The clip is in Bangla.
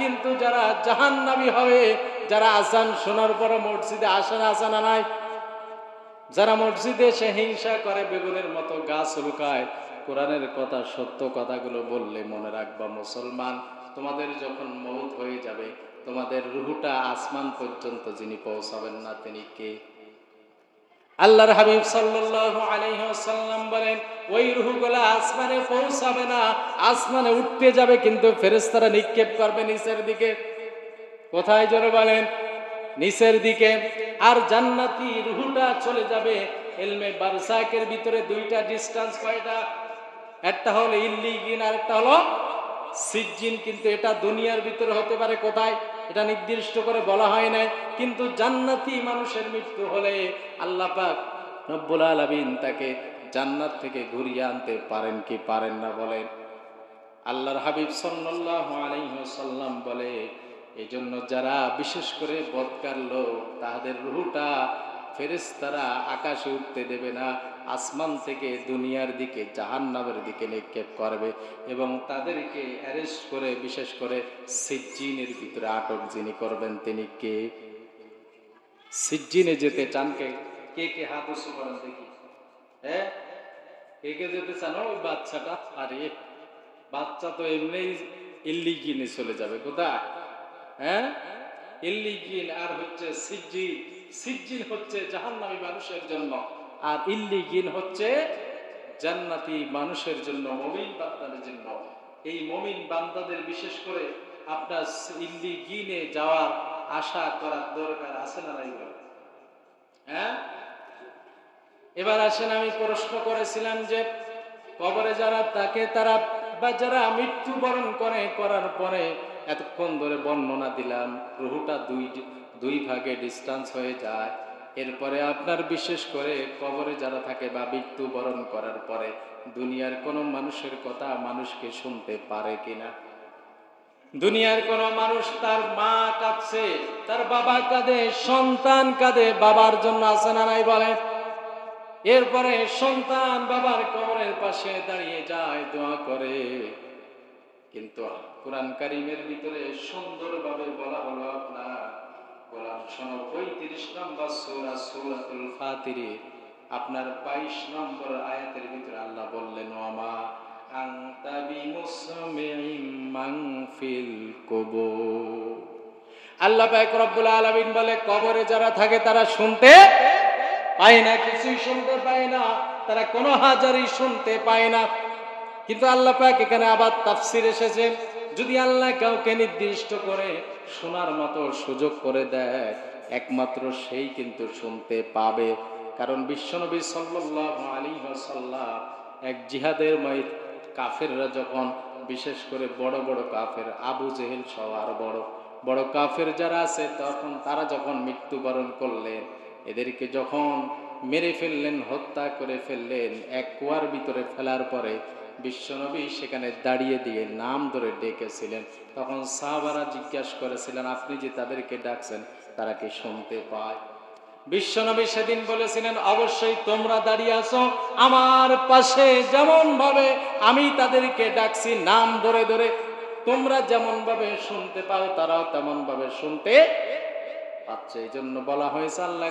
কিন্তু যারা জাহান্নামী হবে, যারা আজান শোনার পর মসজিদে আসে না, আসে না নাই, যারা মসজিদে এসে হিংসা করে, বেগুনের মতো গাছ উল্কায়, কোরআনের কথা সত্য কথাগুলো বললে মনে রাখবা মুসলমান, তোমাদের যখন মউত হয়ে যাবে, তোমাদের রুহটা আসমান পর্যন্ত যিনি পৌঁছাবেন না তিনি কে? আল্লাহর হাবিব সাল্লাল্লাহু আলাইহি ওয়াসাল্লাম বলেন, ওই রূহগুলো আসমানে পৌঁছাবে না, আসমানে উঠতে যাবে কিন্তু ফেরেশতারা নিক্ষেপ করবে নিচের দিকে। কোথায় জোরে বলেন? নিচের দিকে। আর জান্নাতি রূহটা চলে যাবে ইলমে বারসাকের ভিতরে দুইটা ডিসটেন্স, কয়টা? একটা হলো ইল্লিগিন আর একটা হলো সিজ্জিন, কিন্তু এটা দুনিয়ার ভিতরে হতে পারে। কোথায় এটা নির্দিষ্ট করে বলা হয় নাই, কিন্তু জান্নাতি মানুষের মৃত্যু হলে আল্লাহ পাক রব্বুল আলামিন তাকে জান্নাত থেকে ঘুরিয়ে আনতে পারেন কি পারেন না বলেন? আল্লাহর হাবিব সাল্লাল্লাহু আলাইহি ওয়াসাল্লাম বলে, এই জন্য যারা বিশেষ করে বদকার লোক, তাদের রূহটা ফেরেশতারা আকাশে উঠতে দেবে না, আসমান থেকে দুনিয়ার দিকে জাহান্নামের দিকে নিক্ষেপ করবে এবং তাদেরকে অ্যারেস্ট করে বিশেষ করে সিজ্জিনের ভিতরে আটক যিনি করবেন তিনি কে? সিজ্জিনে যেতে চান কে? কে কে হাত উঁচু করেন দেখি। হ্যাঁ, কে কে যেতে চান? ওই বাচ্চাটা। আরে বাচ্চা তো এমনি ইল্লিগিনে চলে যাবে। কোথায়? হ্যাঁ, ইল্লিগিন আর হচ্ছে সিজ্জিন। সিজ্জিন হচ্ছে জাহান্নামী মানুষের জন্য, আর ইল্লিগিন হচ্ছে জান্নাতি মানুষের জন্য, মুমিন বান্দাদের জন্য। এই মুমিন বান্দাদের বিশেষ করে আপনার ইল্লিগিনে যাওয়ার আশা করার দরকার আছে না নাই? হ্যাঁ, এবার আসেন, আমি প্রশ্ন করেছিলাম যে কবরে যারা থাকে তারা বা যারা মৃত্যুবরণ করে, করার পরে এতক্ষণ ধরে বর্ণনা দিলাম, রুহটা দুই ভাগে ডিস্টেন্স হয়ে যায়। এরপরে আপনার বিশেষ করে কবরে যারা থাকে বা মৃত্যুবরণ করার পরে দুনিয়ার কোনো মানুষের কথা মানুষকে শুনতে পারে কিনা? দুনিয়ার কোন মানুষ, তার মা কাঁদছে, তার বাবা কাঁদে, সন্তান কাঁদে, বাবার জন্য আছে না নাই বলে? এরপরে সন্তান বাবার কবরের পাশে দাঁড়িয়ে যায়, দোয়া করে। কিন্তু কোরআন কারীমের ভিতরে সুন্দরভাবে বলা হলো, আপনার কোরআন শোনো 35 নম্বর সূরা সূরাতুল ফাতির আপনার 22 নম্বর আয়াতের ভিতরে আল্লাহ বললেন, ওয়ামা আনতা বিমুসমিইম মান ফিল কুবুর। আল্লাহ পাক রব্বুল আলামিন বলে, কবরে যারা থাকে তারা শুনতে পায় না, কিছুই শুনতে পায় না, তারা কোনো হাজারই শুনতে পায় না। কিন্তু আল্লাহ পাক এখানে আবার তাফসীর এসেছে, যদি আল্লাহ কাউকে নির্দিষ্ট করে শোনার মতো সুযোগ করে দেয়, একমাত্র সেই কিন্তু শুনতে পাবে। কারণ বিশ্বনবী সাল্লাল্লাহু আলাইহি ওয়াসাল্লাম এক জিহাদের কাফেররা যখন, বিশেষ করে বড় বড় কাফের, আবু জেহেল সহ আর বড় বড় কাফের যারা আছে, তখন তারা যখন মৃত্যুবরণ করলেন, এদেরকে যখন মেরে ফেললেন, হত্যা করে ফেললেন, এক কুয়ার ভিতরে ফেলার পরে বিশ্বনবী সেখানে দাঁড়িয়ে দিয়ে নাম ধরে ডেকেছিলেন। তখন সাহাবারা জিজ্ঞাসা করেছিলেন, আপনি যে তাদেরকে ডাকছেন তারা কি শুনতে পায়? বিশ্বনবী সেদিন বলেছিলেন, অবশ্যই তোমরা দাঁড়িয়ে আছো আমার পাশে, যেমন ভাবে আমি তাদেরকে ডাকছি নাম ধরে ধরে, তোমরা যেমন ভাবে শুনতে পাও তারাও তেমন ভাবে শুনতে পাচ্ছে। এই জন্য বলা হয়েছে, আল্লাহ